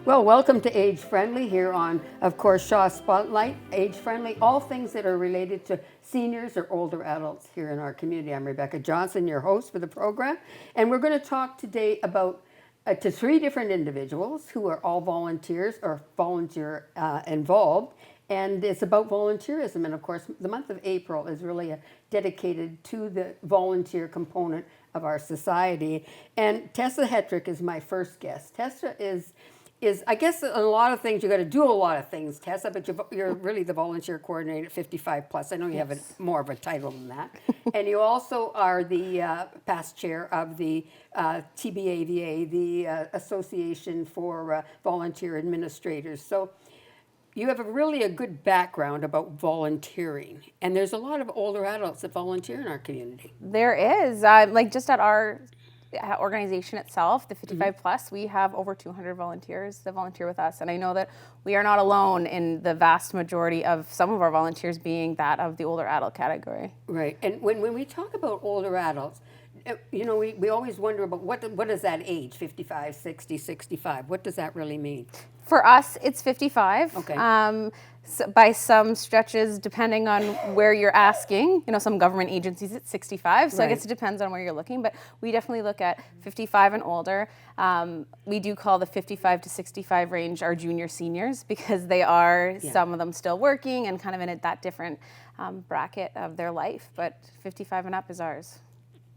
Well, welcome to Age Friendly here on, of course, Shaw Spotlight. Age Friendly, all things that are related to seniors or older adults here in our community. I'm Rebecca Johnson, your host for the program, and we're going to talk today about to three different individuals who are all volunteers or volunteer involved. And it's about volunteerism. And of course, the month of April is really dedicated to the volunteer component of our society. And Tessa Hetrick is my first guest. Tessa is I guess a lot of things, you got to do a lot of things, Tessa, but you're really the volunteer coordinator at 55 plus. I know you have more of a title than that. And you also are the past chair of the TBAVA, the Association for Volunteer Administrators. So you have really a good background about volunteering. And there's a lot of older adults that volunteer in our community. There is. Like just at our organization itself, the 55 plus, we have over 200 volunteers that volunteer with us. And I know that we are not alone in the vast majority of some of our volunteers being that of the older adult category. Right. And when we talk about older adults, you know, we always wonder about what is that age, 55, 60, 65? What does that really mean? For us, it's 55. Okay. So by some stretches, depending on where you're asking, you know, some government agencies it's 65. So Right. I guess it depends on where you're looking, but we definitely look at 55 and older. We do call the 55 to 65 range our junior seniors because they are, some of them still working and kind of in that different bracket of their life, but 55 and up is ours.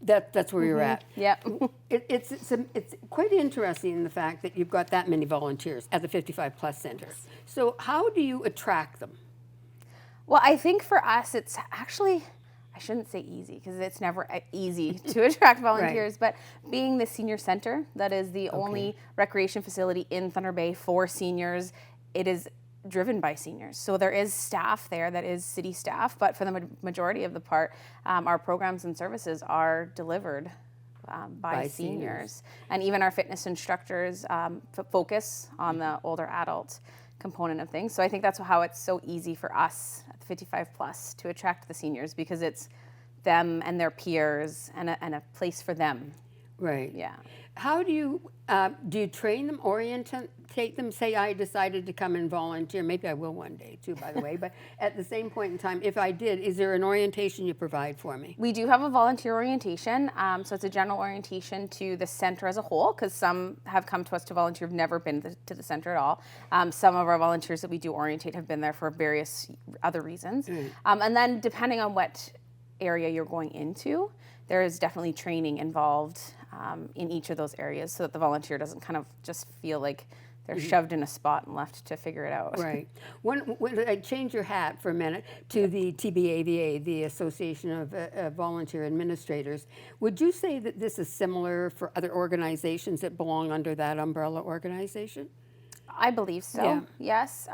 That's where you're at. Yep. It's quite interesting in the fact that you've got that many volunteers at the 55 plus center. So how do you attract them? Well, I think for us, it's actually, I shouldn't say easy because it's never easy to attract volunteers, but being the senior center, that is the only recreation facility in Thunder Bay for seniors, it is driven by seniors. So there is staff there that is city staff, but for the majority of the part, our programs and services are delivered by seniors. And even our fitness instructors focus on the older adult component of things. So I think that's how it's so easy for us at the 55 plus to attract the seniors because it's them and their peers and a place for them. Right. Yeah. How do you train them, orientate them? Say I decided to come and volunteer. Maybe I will one day too, by the way. But at the same point in time, if I did, is there an orientation you provide for me? We do have a volunteer orientation. So it's a general orientation to the center as a whole because some have come to us to volunteer, have never been to the center at all. Some of our volunteers that we do orientate have been there for various other reasons. And then depending on what area you're going into, there is definitely training involved in each of those areas so that the volunteer doesn't kind of just feel like they're shoved in a spot and left to figure it out. Right. When I change your hat for a minute to the TBAVA, the Association of Volunteer Administrators, would you say that this is similar for other organizations that belong under that umbrella organization? I believe so, yes.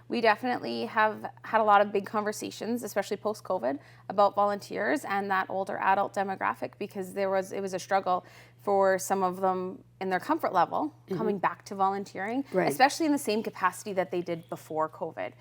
We definitely have had a lot of big conversations, especially post-COVID, about volunteers and that older adult demographic because it was a struggle for some of them in their comfort level coming back to volunteering, especially in the same capacity that they did before COVID.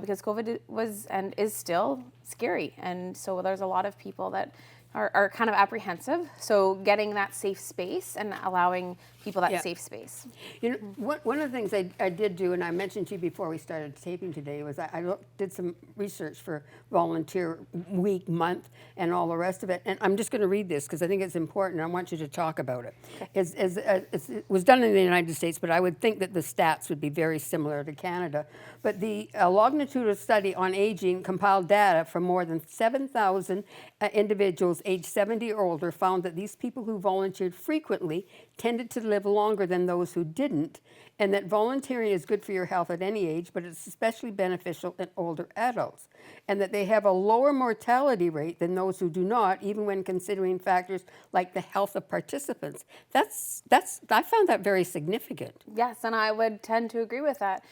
Because COVID was and is still scary. And so there's a lot of people that are kind of apprehensive. So getting that safe space and allowing people that safe space. You know, one of the things I did do, and I mentioned to you before we started taping today, was I did some research for Volunteer Week, month, and all the rest of it. And I'm just going to read this because I think it's important. I want you to talk about it. It was done in the United States, but I would think that the stats would be very similar to Canada. But the longitudinal study on aging compiled data from more than 7,000 individuals aged 70 or older found that these people who volunteered frequently tended to live longer than those who didn't, and that volunteering is good for your health at any age, but it's especially beneficial in older adults, and that they have a lower mortality rate than those who do not, even when considering factors like the health of participants. I found that very significant. Yes, and I would tend to agree with that.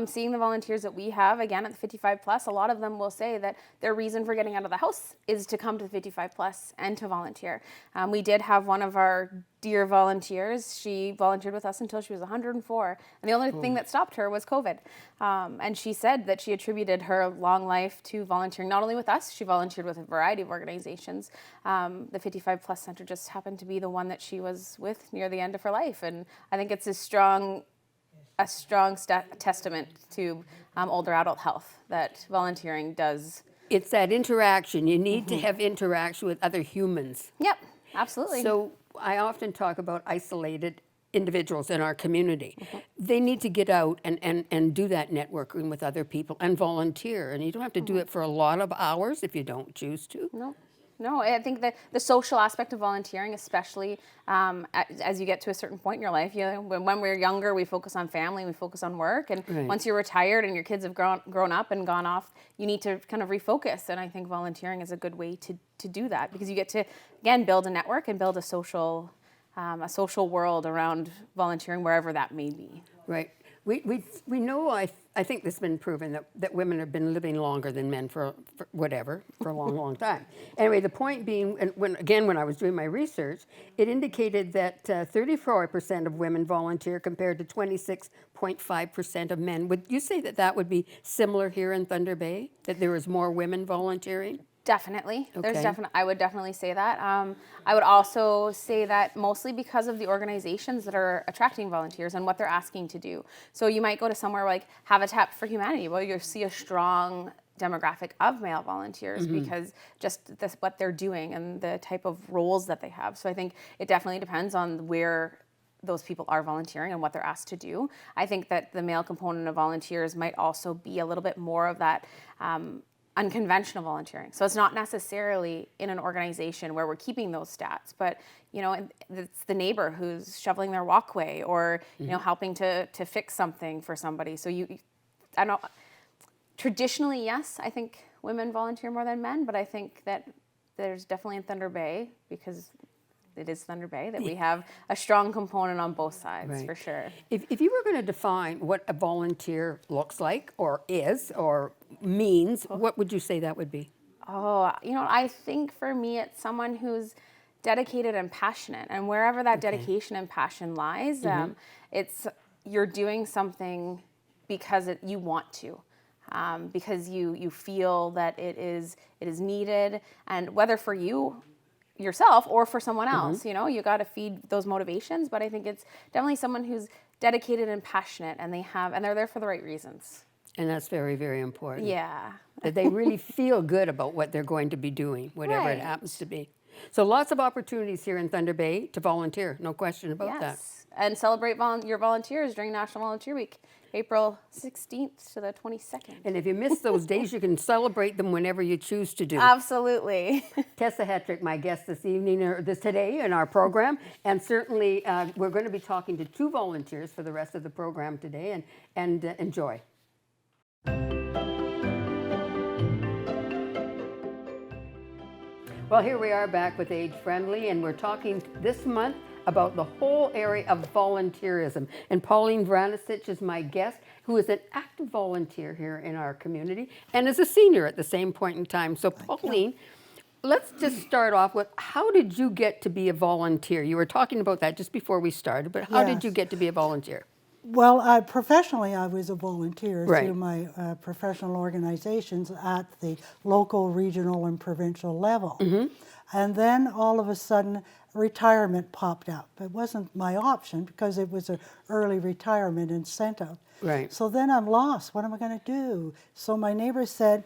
Seeing the volunteers that we have, again, at the 55 plus, a lot of them will say that their reason for getting out of the house is to come to the 55 plus and to volunteer. We did have one of our dear volunteers. She volunteered with us until she was 104. And the only thing that stopped her was COVID. And she said that she attributed her long life to volunteering, not only with us, she volunteered with a variety of organizations. The 55 plus center just happened to be the one that she was with near the end of her life. And I think it's a strong a strong testament to older adult health that volunteering does. It's that interaction. You need to have interaction with other humans. Yep, absolutely. So I often talk about isolated individuals in our community. They need to get out and do that networking with other people and volunteer. And you don't have to do it for a lot of hours if you don't choose to. No, I think that the social aspect of volunteering, especially as you get to a certain point in your life, when we're younger, we focus on family, we focus on work, and once you're retired and your kids have grown up and gone off, you need to kind of refocus. And I think volunteering is a good way to do that, because you get to, again, build a network and build a social world around volunteering, wherever that may be. Right. We know, I think this has been proven that women have been living longer than men for a long time. Anyway, the point being, and when I was doing my research, it indicated that 34% of women volunteer compared to 26.5% of men. Would you say that would be similar here in Thunder Bay, that there is more women volunteering? Definitely. Okay. I would definitely say that. I would also say that mostly because of the organizations that are attracting volunteers and what they're asking to do. So you might go to somewhere like Habitat for Humanity, where you'll see a strong demographic of male volunteers because just what they're doing and the type of roles that they have. So I think it definitely depends on where those people are volunteering and what they're asked to do. I think that the male component of volunteers might also be a little bit more of that unconventional volunteering. So it's not necessarily in an organization where we're keeping those stats, but it's the neighbor who's shoveling their walkway or helping to fix something for somebody. So I don't. Traditionally, yes, I think women volunteer more than men, but I think that there's definitely in Thunder Bay, because it is Thunder Bay, that we have a strong component on both sides, for sure. If you were going to define what a volunteer looks like or is or means, what would you say that would be? Oh, I think for me it's someone who's dedicated and passionate, and wherever that dedication and passion lies, it's you're doing something because you want to. Because you feel that it is needed, and whether for you yourself or for someone else, you got to feed those motivations. But I think it's definitely someone who's dedicated and passionate, and they're there for the right reasons. And that's very, very important. Yeah. That they really feel good about what they're going to be doing, whatever it happens to be. So lots of opportunities here in Thunder Bay to volunteer, no question about that. And celebrate your volunteers during National Volunteer Week, April 16th to the 22nd. And if you miss those days, you can celebrate them whenever you choose to do. Absolutely. Tessa Hetrick, my guest this evening, or today in our program, and certainly we're going to be talking to two volunteers for the rest of the program today, and enjoy. Well, here we are back with Age Friendly, and we're talking this month about the whole area of volunteerism. And Pauline Vranicic is my guest, who is an active volunteer here in our community and is a senior at the same point in time. So Pauline, let's just start off with, how did you get to be a volunteer? You were talking about that just before we started, but how did you get to be a volunteer? Well, professionally, I was a volunteer through my professional organizations at the local, regional, and provincial level. And then all of a sudden, retirement popped up. It wasn't my option because it was an early retirement incentive. Right. So then I'm lost. What am I going to do? So my neighbor said,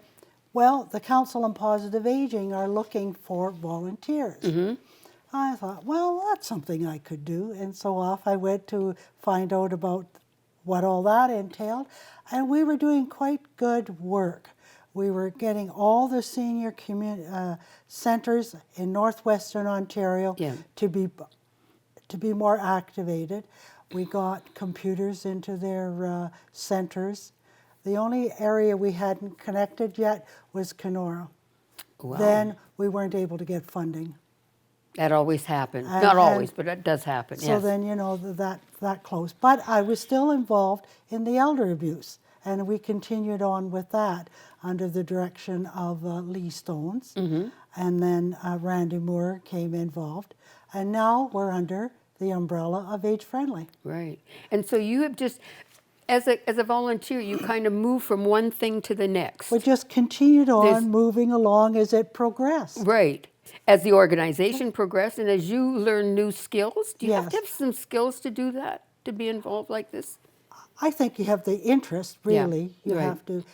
well, the Council on Positive Aging are looking for volunteers. I thought, well, that's something I could do. And so off I went to find out about what all that entailed. And we were doing quite good work. We were getting all the senior centers in northwestern Ontario to be more activated. We got computers into their centers. The only area we hadn't connected yet was Kenora. Wow. Then we weren't able to get funding. That always happens. Not always, but it does happen, So then, that close. But I was still involved in the elder abuse, and we continued on with that under the direction of Lee Stones. And then Randy Moore came involved. And now we're under the umbrella of Age Friendly. Right. And so you have just, as a volunteer, you kind of move from one thing to the next. We just continued on moving along as it progressed. Right. As the organization progressed and as you learn new skills, do you have to have some skills to do that, to be involved like this? I think you have the interest, Yeah, really. You right. have to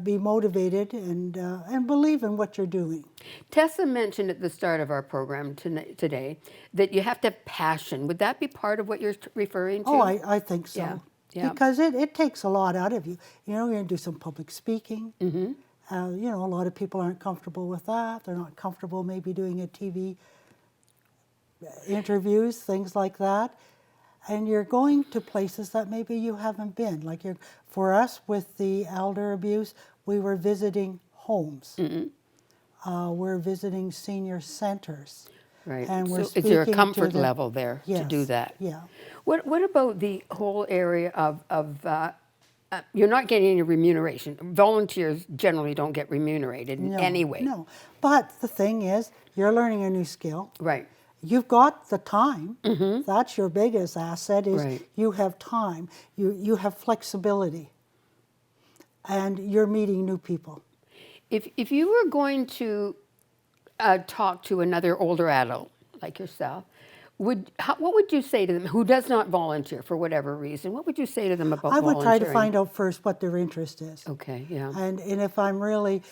be motivated and believe in what you're doing. Tessa mentioned at the start of our program today that you have to have passion. Would that be part of what you're referring to? Oh, I think so. Yeah, yeah. Because it takes a lot out of you. You know, you're going to do some public speaking. Mm-hmm. You know, a lot of people aren't comfortable with that. They're not comfortable maybe doing a TV interviews, things like that. And you're going to places that maybe you haven't been. Like for us with the elder abuse, we were visiting homes. We're visiting senior centers. Right. And we're So is there a speaking to comfort the- level there to do Yes, that? yeah. What about the whole area of you're not getting any remuneration. Volunteers generally don't get remunerated in any way. No, but the thing is, you're learning a new skill. Right. You've got the time. That's your biggest asset is Right. you have time. You have flexibility. And you're meeting new people. If you were going to talk to another older adult like yourself, what would you say to them who does not volunteer for whatever reason? What would you say to them about I would volunteering? try to find out first what their interest is. Okay, yeah. And if I'm really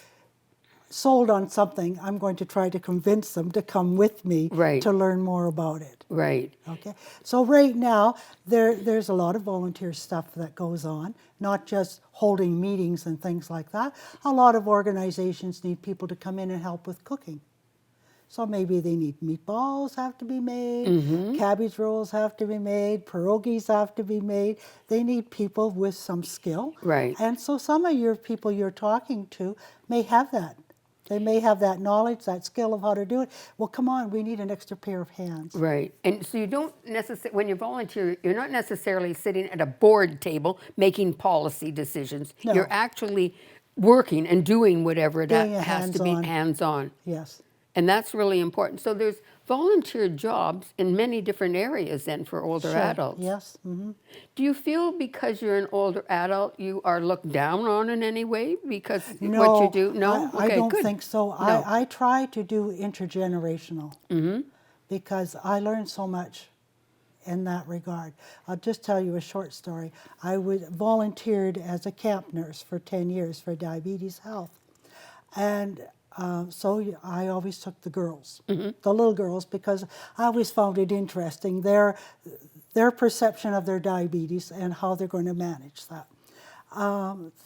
sold on something, I'm going to try to convince them to come with me Right. to learn more about it. Right. Okay, so right now there's a lot of volunteer stuff that goes on, not just holding meetings and things like that. A lot of organizations need people to come in and help with cooking. So maybe they need meatballs have to be made, cabbage rolls have to be made, pierogies have to be made. They need people with some skill. Right. And so some of your people you're talking to may have that. They may have that knowledge, that skill of how to do it. Well, come on, we need an extra pair of hands. Right. And so you don't necessarily, when you volunteer, you're not necessarily sitting at a board table making policy decisions. No. You're actually working and doing whatever that Doing a has to be hands-on. hands-on. Yes. And that's really important. So there's volunteer jobs in many different areas then for older Sure. adults. Yes. Mm-hmm. Do you feel because you're an older adult, you are looked down on in any way because No, what you do? No? I Okay, don't good. think so. No. I try to do intergenerational because I learned so much in that regard. I'll just tell you a short story. I volunteered as a camp nurse for 10 years for diabetes health. And so I always took the girls, the little girls, because I always found it interesting, their perception of their diabetes and how they're going to manage that.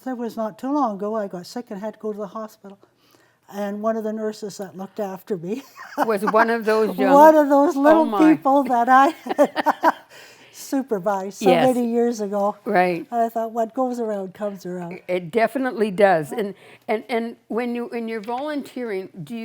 There was not too long ago, I got sick and had to go to the hospital. And one of the nurses that looked after me Was one of those young... one of those little my. people that I had supervised so Yes. many years ago. Right. And I thought, what goes around comes around. It definitely does. And when you're volunteering, do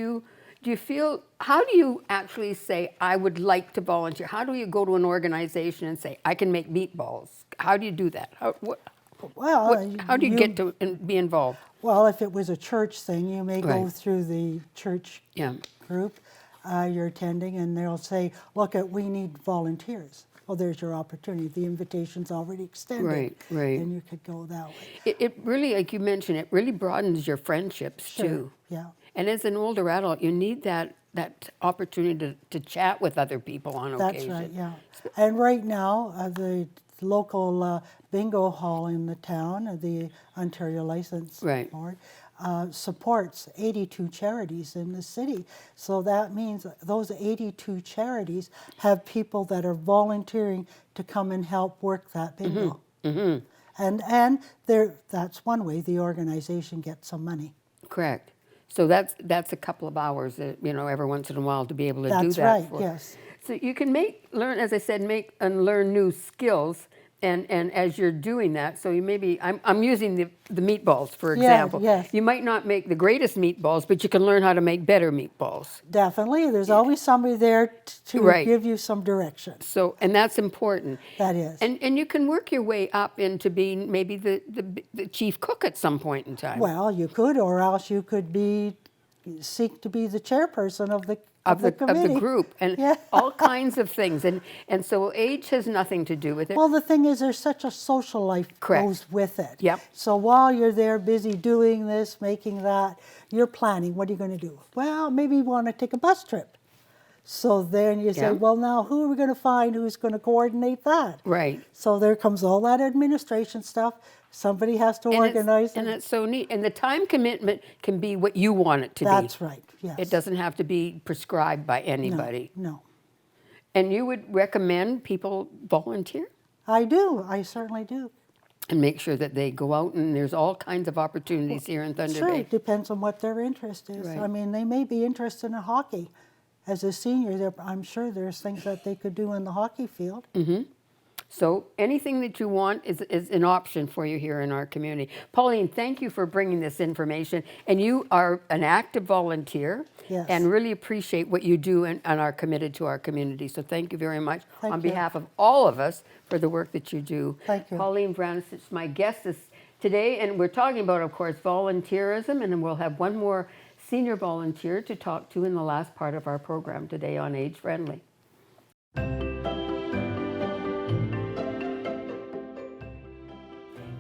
you feel, how do you actually say, I would like to volunteer? How do you go to an organization and say, I can make meatballs? How do you do that? How do you get to be involved? Well, if it was a church thing, you may go Right. through the church Yeah. group you're attending, and they'll say, look, we need volunteers. Well, there's your opportunity. The invitation's already extended. Right, right. And you could go that way. It really, like you mentioned, it really broadens your friendships Sure, too. yeah. And as an older adult, you need that opportunity to chat with other people on That's occasion. right, yeah. And right now, the local bingo hall in the town, the Ontario License Right. Board, supports 82 charities in the city. So that means those 82 charities have people that are volunteering to come and help work that bingo. And that's one way the organization gets some money. Correct. So that's a couple of hours, every once in a while to be able to do That's that. right, for. yes. So you can learn, as I said, make and learn new skills. And as you're doing that, so you maybe, I'm using the meatballs, for Yeah, example. yes. You might not make the greatest meatballs, but you can learn how to make better meatballs. Definitely, there's always somebody there to Right. give you some direction. So, and that's important. That is. And you can work your way up into being maybe the chief cook at some point in time. Well, you could, or else you could seek to be the chairperson of the of the committee. group, and Yeah. all kinds of things. And so age has nothing to do with it. Well, the thing is, there's such a social life Correct. goes with it. Yep. So while you're there busy doing this, making that, you're planning, what are you going to do? Well, maybe you want to take a bus trip. So then you say, Yeah. well, now who are we going to find who's going to coordinate that? Right. So there comes all that administration stuff. Somebody has to organize And it. it's so neat. And the time commitment can be what you want it to be. That's right, yes. It doesn't have to be prescribed by anybody. No. And you would recommend people volunteer? I do. I certainly do. And make sure that they go out, and there's all kinds of opportunities here in Thunder Sure, Bay. it depends on what their interest is. Right. I mean, they may be interested in hockey. As a senior, I'm sure there's things that they could do in the hockey field. So anything that you want is an option for you here in our community. Pauline, thank you for bringing this information. And you are an active volunteer. Yes. And really appreciate what you do and are committed to our community. So thank you very much Thank on you. behalf of all of us for the work that you do. Thank you. Pauline Brownus is my guest today, and we're talking about, of course, volunteerism, and then we'll have one more senior volunteer to talk to in the last part of our program today on Age Friendly.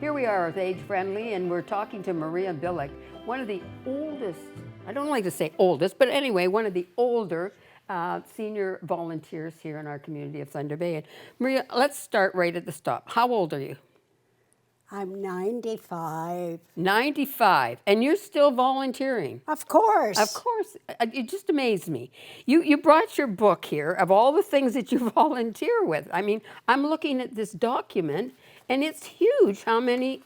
Here we are with Age Friendly, and we're talking to Maria Billick, one of the oldest, I don't like to say oldest, but anyway, one of the older senior volunteers here in our community of Thunder Bay. And Maria, let's start right at the top. How old are you? I'm 95. 95, and you're still volunteering. Of course. Of course, it just amazed me. You brought your book here of all the things that you volunteer with. I mean, I'm looking at this document, and it's huge. How many?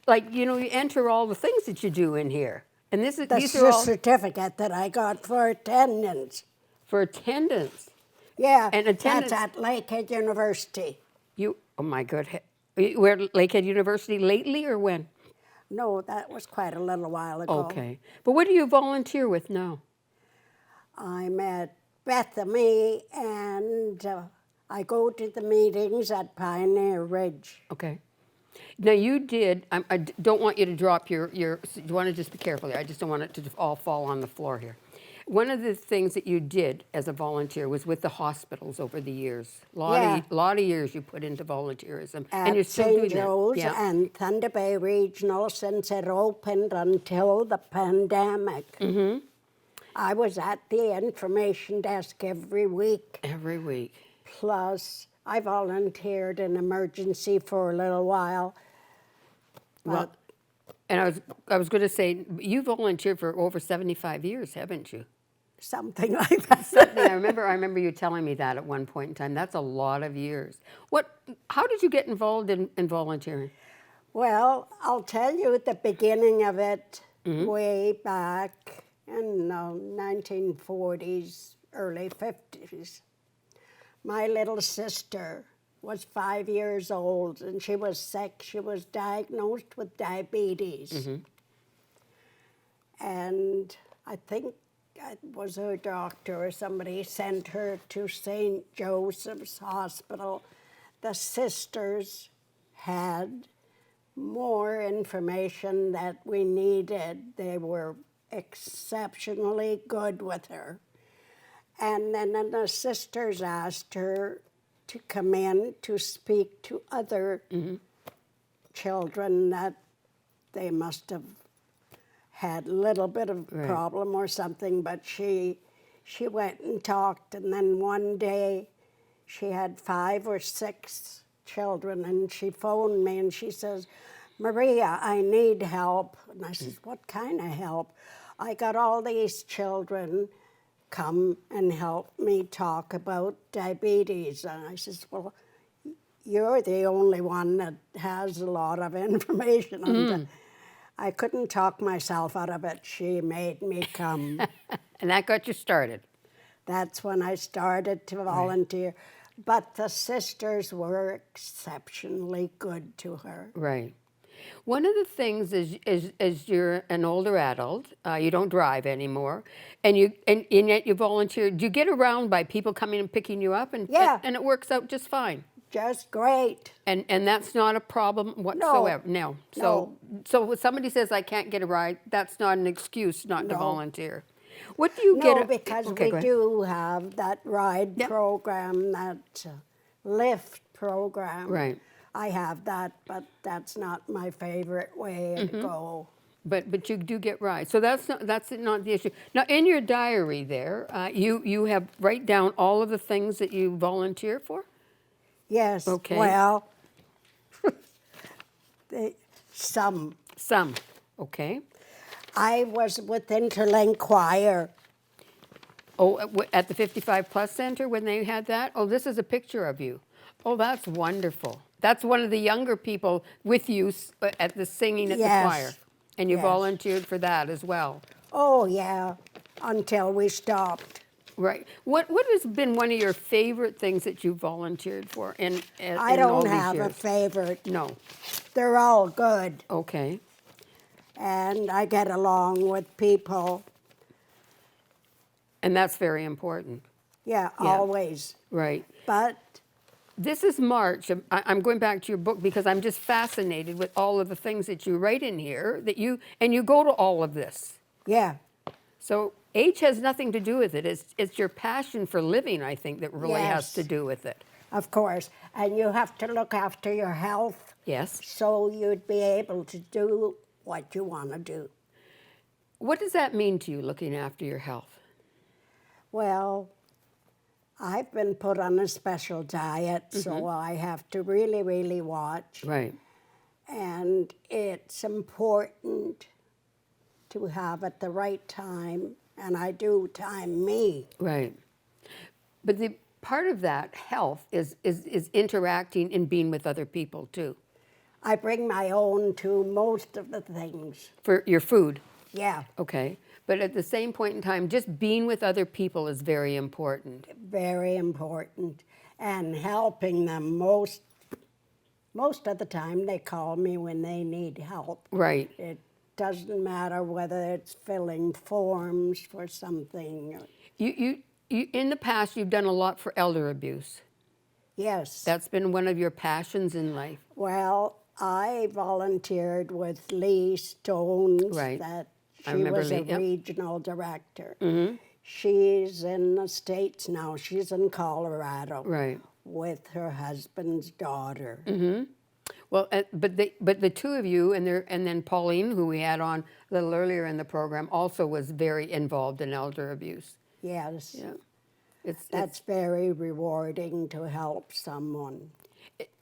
Like, you enter all the things that you do in here, and That's these are the all certificate that I got for attendance. for attendance. Yeah, And attendance- that's at Lakehead University. Oh my God, you were at Lakehead University lately or when? No, that was quite a little while ago. Okay, but what do you volunteer with now? I'm at Bethany, and I go to the meetings at Pioneer Ridge. Okay. Now you did. I don't want you to drop your. You want to just be careful here. I just don't want it to all fall on the floor here. One of the things that you did as a volunteer was with the hospitals over the years. Yeah. Lot of years you put into volunteerism, At and you're still St. doing Joe's that. Yeah. and Thunder Bay Regional since it opened until the pandemic. Mm-hmm. I was at the information desk every week. Every week. Plus, I volunteered in emergency for a little while. Well, and I was going to say you volunteered for over 75 years, haven't you? Something like that. Something I remember you telling me that at one point in time. That's a lot of years. How did you get involved in volunteering? Well, I'll tell you at the beginning of it, way back in the 1940s, early 50s. My little sister was 5 years old, and she was sick. She was diagnosed with diabetes. And I think it was her doctor or somebody sent her to St. Joseph's Hospital. The sisters had more information that we needed. They were exceptionally good with her. And then the sisters asked her to come in to speak to other children that they must have had a little bit of problem or something, but she went and talked, and then one day she had 5 or 6 children, and she phoned me and she says, Maria, I need help. And I says, what kind of help? I got all these children come and help me talk about diabetes. And I says, well, you're the only one that has a lot of information on that. I couldn't talk myself out of it. She made me come. And that got you started. That's when I started to volunteer. But the sisters were exceptionally good to her. Right. One of the things is as you're an older adult, you don't drive anymore, and yet you volunteer. Do you get around by people coming and picking you up, and it works out just fine? Just great. And that's not a problem whatsoever. No. So when somebody says I can't get a ride, that's not an excuse not to volunteer. What do you get? No, because we do have that ride program, that lift program. Right. I have that, but that's not my favorite way to go. But you do get rides. So that's not the issue. Now, in your diary there, you have write down all of the things that you volunteer for? Yes. Okay. Well, some. Some. Okay. I was with Interlink Choir. Oh, at the 55 Plus Center when they had that? Oh, this is a picture of you. Oh, that's wonderful. That's one of the younger people with you at the singing at the Yes. choir. And you Yes. volunteered for that as well. Oh, yeah, until we stopped. Right. What has been one of your favorite things that you volunteered for in I in all don't these have a years? favorite. No. They're all good, Okay. and I get along with people. And that's very important. Yeah, Yeah. always. Right. But This is March. I'm going back to your book because I'm just fascinated with all of the things that you write in here that you go to all of this. yeah, So age has nothing to do with it. It's your passion for living, I think, that really has Yes. to do with it. of course. And you have to look after your health Yes. so you'd be able to do what you want to do. What does that mean to you, looking after your health? Well, I've been put on a special diet, so I have to really, really watch. Right. And it's important to have at the right time, and I do time me. Right. But the part of that health is interacting and being with other people too. I bring my own to most of the things. For your food. Yeah, Okay. But at the same point in time, just being with other people is very important. very important. And helping them most of the time they call me when they need help. Right. It doesn't matter whether it's filling forms for something. You in the past, you've done a lot for elder abuse. Yes. That's been one of your passions in life. Well, I volunteered with Lee Stones. Right. That I she remember was a Lee, yep. regional director. She's in the States now. She's in Colorado. Right. With her husband's daughter. Well, but the two of you and then Pauline, who we had on a little earlier in the program, also was very involved in elder abuse. Yes. Yeah. It's That's very rewarding to help someone.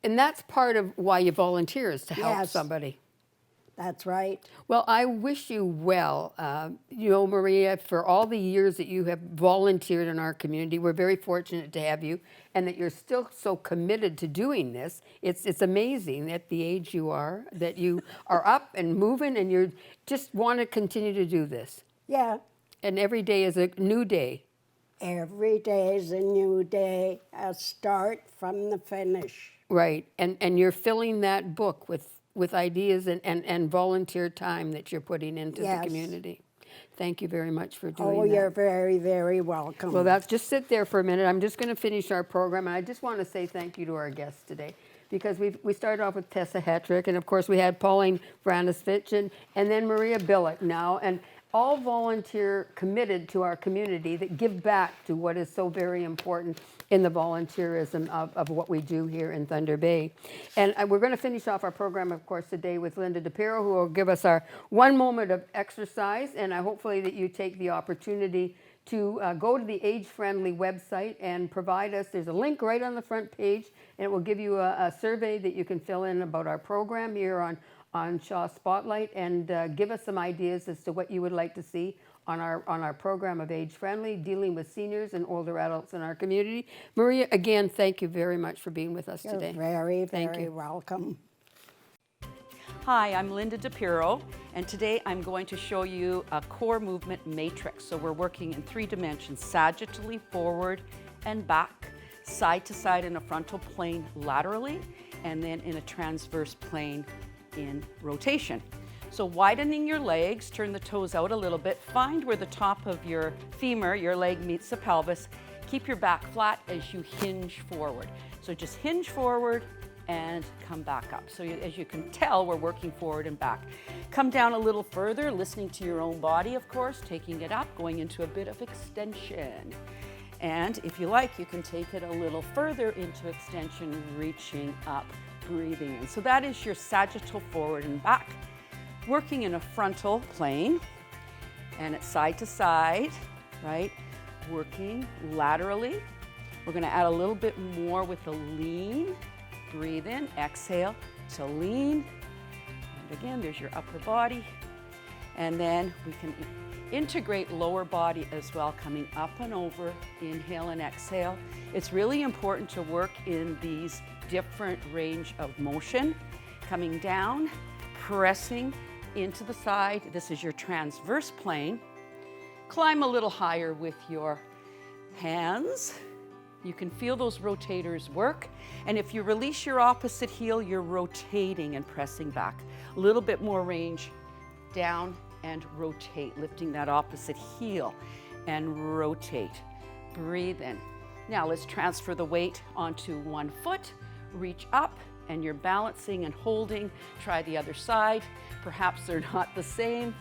and that's part of why you volunteer, is to help Yes. somebody. That's right. Well, I wish you well, Maria, for all the years that you have volunteered in our community. We're very fortunate to have you, and that you're still so committed to doing this. It's amazing at the age you are, that you are up and moving, and you just want to continue to do this. Yeah. And every day is a new day. Every day is a new day, a start from the finish. Right, and you're filling that book with ideas and volunteer time that you're putting into Yes. the community. Thank you very much for doing Oh, that. you're very, very welcome. Well, that's just sit there for a minute. I'm just going to finish our program, and I just want to say thank you to our guests today, because we started off with Tessa Hetrick, and of course we had Pauline Brandisvich, and then Maria Billick now, and all volunteer committed to our community that give back to what is so very important in the volunteerism of what we do here in Thunder Bay. And we're going to finish off our program, of course, today with Linda DePiro, who will give us our 1 moment of exercise, and hopefully that you take the opportunity to go to the age-friendly website and provide us, there's a link right on the front page, and it will give you a survey that you can fill in about our program here on Shaw Spotlight, and give us some ideas as to what you would like to see on our program of Age Friendly, dealing with seniors and older adults in our community. Maria, again, thank you very much for being with us You're today. very, Thank very you. welcome. Hi, I'm Linda DePiro, and today I'm going to show you a core movement matrix. So we're working in 3 dimensions: sagittally, forward and back, side to side in a frontal plane laterally, and then in a transverse plane in rotation. So widening your legs, turn the toes out a little bit, find where the top of your femur, your leg, meets the pelvis. Keep your back flat as you hinge forward. So just hinge forward and come back up. So as you can tell, we're working forward and back. Come down a little further, listening to your own body, of course, taking it up, going into a bit of extension. And if you like, you can take it a little further into extension, reaching up, breathing in. So that is your sagittal forward and back. working in a frontal plane, and it's side to side, right? Working laterally. We're gonna add a little bit more with the lean. Breathe in, exhale to lean. And again, there's your upper body. And then we can integrate lower body as well, coming up and over, inhale and exhale. It's really important to work in these different range of motion. Coming down, pressing into the side. This is your transverse plane. Climb a little higher with your hands. You can feel those rotators work. And if you release your opposite heel, you're rotating and pressing back. A little bit more range, down and rotate, lifting that opposite heel and rotate. Breathe in. Now let's transfer the weight onto one foot, reach up, and you're balancing and holding. Try the other side. Perhaps they're not the same.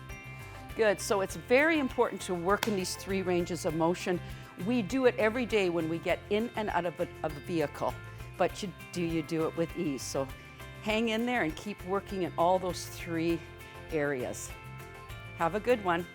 Good, so it's very important to work in these three ranges of motion. We do it every day when we get in and out of a vehicle, but you do it with ease. So hang in there and keep working in all those three areas. Have a good one.